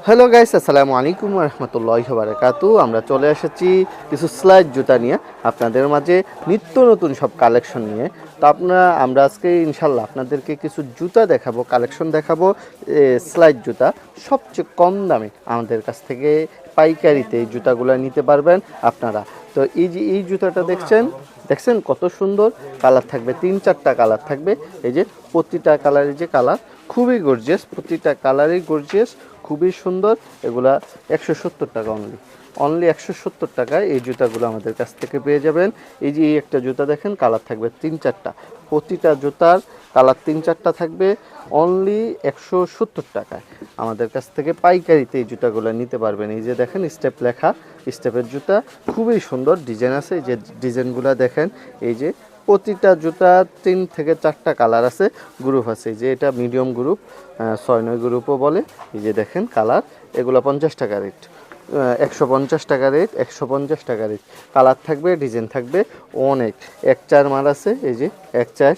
Hello guys, আসসালামু আলাইকুম ওয়া রাহমাতুল্লাহি ওয়া বারাকাতু। আমরা চলে এসেছি কিছু স্লাইড জুতা নিয়ে আপনাদের মাঝে নিত্য নতুন সব কালেকশন নিয়ে। তো আমরা আজকে ইনশাল্লাহ আপনাদেরকে কিছু জুতা দেখাবো, কালেকশন দেখাবো, স্লাইড জুতা সবচেয়ে কম দামে আমাদের কাছ থেকে পাইকারিতে এই জুতাগুলো নিতে পারবেন আপনারা। তো এই যে এই জুতাটা দেখছেন কত সুন্দর কালার থাকবে, 3-4টা কালার থাকবে। এই যে প্রতিটা কালারের যে কালার খুবই গর্জিয়াস, প্রতিটা কালারই গর্জিয়াস, খুবই সুন্দর। এগুলা 170 টাকা অনলি 170 টাকায় এই জুতাগুলো আমাদের কাছ থেকে পেয়ে যাবেন। এই যে এই একটা জুতা দেখেন, কালার থাকবে 3-4টা, প্রতিটা জুতার কালার 3-4টা থাকবে, অনলি 170 টাকায় আমাদের কাছ থেকে পাইকারিতে এই জুতাগুলো নিতে পারবেন। এই যে দেখেন স্টেপ লেখা, স্টেপের জুতা, খুবই সুন্দর ডিজাইন আছে। এই যে ডিজাইনগুলো দেখেন, এই যে প্রতিটা জুতা 3 থেকে 4টা কালার আছে, গ্রুপ আছে। এই যে এটা মিডিয়াম গ্রুপ, 6-9 গ্রুপও বলে। এই যে দেখেন কালার, এগুলো 50 টাকা রেট, 150 টাকা রেট, 150 টাকা রেট। কালার থাকবে, ডিজাইন থাকবে অনেক। 1-4 মাল আছে, এই যে 1-4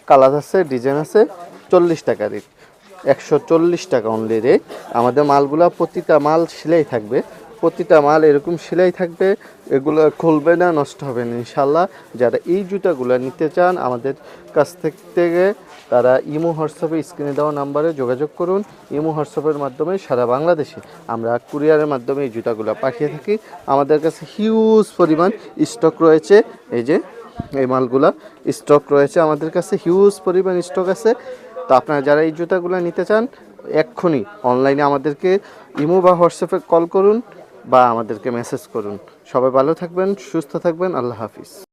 কালার আছে, ডিজাইন আছে, 40 টাকা রেট, 140 টাকা অনলি রেট। আমাদের মালগুলা প্রতিটা মাল সেলাই থাকবে, প্রতিটা মাল এরকম সেলাই থাকবে, এগুলো খুলবে না, নষ্ট হবে না ইনশাল্লাহ। যারা এই জুতাগুলো নিতে চান আমাদের কাছ থেকে তারা ইমো হোয়াটসঅ্যাপে স্ক্রিনে দেওয়া নাম্বারে যোগাযোগ করুন। ইমো হোয়াটসঅ্যাপের মাধ্যমে সারা বাংলাদেশে আমরা কুরিয়ারের মাধ্যমে এই জুতাগুলো পাঠিয়ে থাকি। আমাদের কাছে হিউজ পরিমাণ স্টক রয়েছে। এই যে এই মালগুলা স্টক রয়েছে আমাদের কাছে, হিউজ পরিমাণ স্টক আছে। তো আপনারা যারা এই জুতাগুলো নিতে চান এক্ষুনি অনলাইনে আমাদেরকে ইমো বা হোয়াটসঅ্যাপে কল করুন বা আমাদেরকে মেসেজ করুন। সবাই ভালো থাকবেন, সুস্থ থাকবেন, আল্লাহ হাফিজ।